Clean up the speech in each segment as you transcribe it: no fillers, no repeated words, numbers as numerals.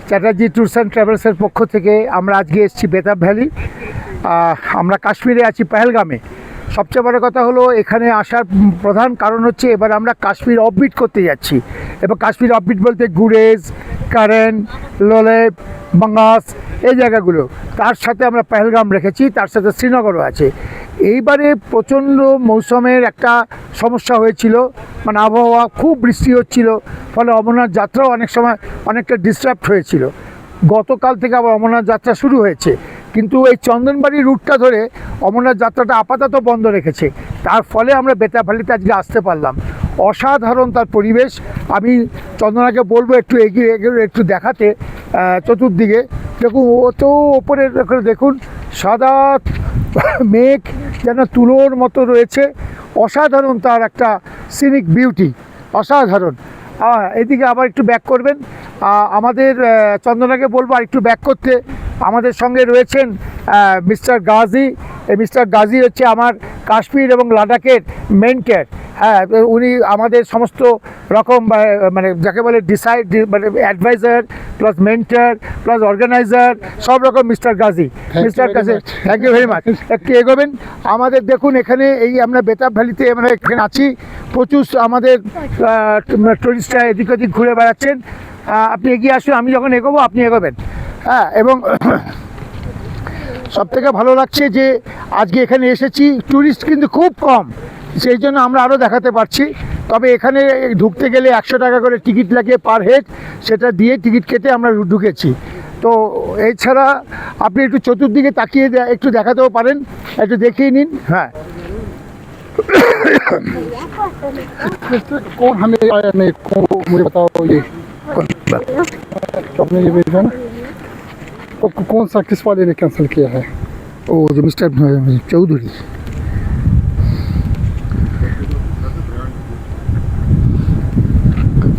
Chatterjee tours and ট্রাভেলসের পক্ষ থেকে আমরা আজকে এসেছি বেতাব ভ্যালি। আমরা কাশ্মীরে আছি, পেহেলগামে। সবচেয়ে বড় কথা হলো এখানে আসার প্রধান কারণ হচ্ছে এবার আমরা কাশ্মীর অফবিট করতে যাচ্ছি। এবার কাশ্মীর অফবিট বলতে গুরেজ, কারেন, লোলেব, বাঙ্গাস, এই জায়গাগুলো। তার সাথে আমরা পেহেলগাম রেখেছি, তার সাথে শ্রীনগরও আছে। এইবারে প্রচণ্ড মৌসুমের একটা সমস্যা হয়েছিল, মানে আবহাওয়া খুব বৃষ্টি হচ্ছিল, ফলে অমরনাথ যাত্রাও অনেক সময় অনেকটা ডিস্টার্ব হয়েছিল। গতকাল থেকে আবার অমরনাথ যাত্রা শুরু হয়েছে, কিন্তু এই চন্দনবাড়ি রুটটা ধরে অমরনাথ যাত্রাটা আপাতত বন্ধ রেখেছে। তার ফলে আমরা বেতাব ভ্যালিতে আজকে আসতে পারলাম। অসাধারণ তার পরিবেশ। আমি চন্দনাকে বলবো একটু এগিয়ে একটু দেখাতে চতুর্দিকে। দেখুন, অত ওপরে দেখুন, সাদা মেঘ যেন তুলোর মতো রয়েছে। অসাধারণ তার একটা সিনিক বিউটি, অসাধারণ। এদিকে আবার একটু ব্যাক করবেন। আমাদের চন্দনাকে বলবো আর একটু ব্যাক করতে। আমাদের সঙ্গে রয়েছেন মিস্টার গাজী। এই মিস্টার গাজী হচ্ছে আমার কাশ্মীর এবং লাদাখের মেন্টর। হ্যাঁ, উনি আমাদের সমস্ত রকম মানে যাকে বলে মানে adviser plus mentor plus organiser, সব রকম mister Gazi. Mister Gazi, thank you very much. একটু এগোবেন। আমাদের দেখুন এখানে এই আমরা বেতাব ভ্যালিতে আমরা এখানে আছি। প্রচুর আমাদের টুরিস্টরা এদিক ওদিক ঘুরে বেড়াচ্ছেন। আপনি এগিয়ে আসুন, আমি যখন এগোবো আপনি এগোবেন। হ্যাঁ, এবং সবথেকে ভালো লাগছে যে আজকে এখানে এসেছি, ট্যুরিস্ট কিন্তু খুব কম, সেই জন্য আমরা আরও দেখাতে পারছি। তবে এখানে ঢুকতে গেলে 100 টাকা করে টিকিট লাগে পার হেড, সেটা দিয়ে টিকিট কেটে আমরা ঢুকেছি। তো এছাড়া আপনি একটু চতুর্দিকে তাকিয়ে একটু দেখাতেও পারেন, একটু দেখিয়ে নিন। হ্যাঁ, कौन हमें आया नहीं को मुझे बताओ ये आपने ये भेजा ना कौन सा किस वाले ने कैंसिल किया है? ও যে মিস্টার চৌধুরী।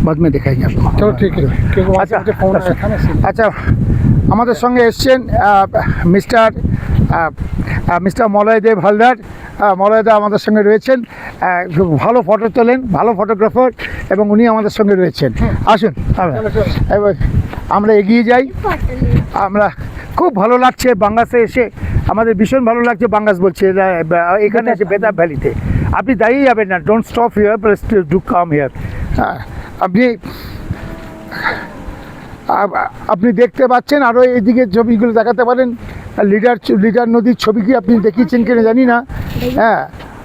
बाद में दिखाएंगे आपको। चलो ठीक है, क्योंकि वहाँ से अच्छा, मुझे फोन आया था ना। আচ্ছা, আমাদের সঙ্গে এসছেন মিস্টার মলয়দেব হালদার। মলয়দা আমাদের সঙ্গে রয়েছেন, ভালো ফটো তোলেন, ভালো ফটোগ্রাফার, এবং উনি আমাদের সঙ্গে রয়েছেন। আসুন এবার আমরা এগিয়ে যাই। আমরা খুব ভালো লাগছে বাঙ্গাসে এসে, আমাদের ভীষণ ভালো লাগছে। বাঙ্গাস বলছে এখানে এসে বেতাব ভ্যালিতে আপনি দাঁড়িয়ে যাবেন না, don't stop here, but do come here. আপনি দেখতে পাচ্ছেন, আরও এইদিকে ছবিগুলো দেখাতে পারেন। লিডার নদীর ছবি কি আপনি দেখিয়েছেন কিনা জানি না। হ্যাঁ,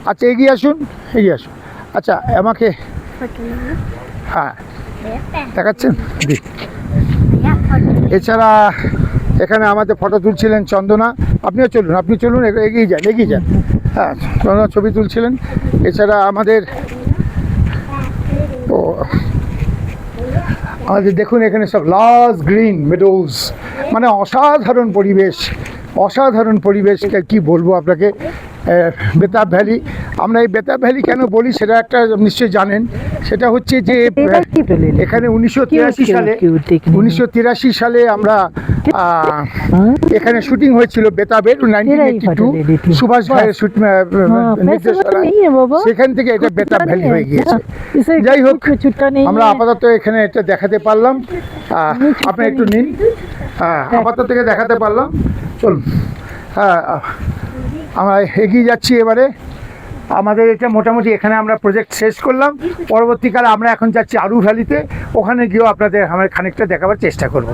আচ্ছা এগিয়ে আসুন, এগিয়ে আসুন। আচ্ছা আমাকে, হ্যাঁ দেখাচ্ছেন। এছাড়া এখানে আমাদের ফটো তুলছিলেন চন্দনা। আপনিও চলুন, আপনি চলুন, এগিয়ে যান, এগিয়ে যান। হ্যাঁ, চন্দনা ছবি তুলছিলেন। এছাড়া আমাদের দেখুন এখানে সব লাস গ্রিন মেডোজ, মানে অসাধারণ পরিবেশ, অসাধারণ পরিবেশ। কি বলবো আপনাকে, বেতাব ভ্যালি। আমরা এই বেতাব ভ্যালি কেন বলি সেটা একটা নিশ্চয়ই জানেন। সেটা হচ্ছে যে এখানে 1983 সালে আমরা এখানে শুটিং হয়েছিল বেতাবের 1982 সুভাষ ভাইয়ের নির্দেশনা, সেখান থেকে এটা বেতাব ভ্যালি হয়ে গিয়েছে। যাই হোক, আমরা আপাতত এখানে এটা দেখাতে পারলাম। আপনি একটু নিন। হ্যাঁ, আপাতত থেকে দেখাতে পারলাম। চলুন, হ্যাঁ আমরা এগিয়ে যাচ্ছি। এবারে আমাদের এটা মোটামুটি এখানে আমরা প্রজেক্ট শেষ করলাম। পরবর্তীকালে আমরা এখন যাচ্ছি আরু ভ্যালিতে, ওখানে গিয়েও আপনাদের আমরা খানিকটা দেখাবার চেষ্টা করব।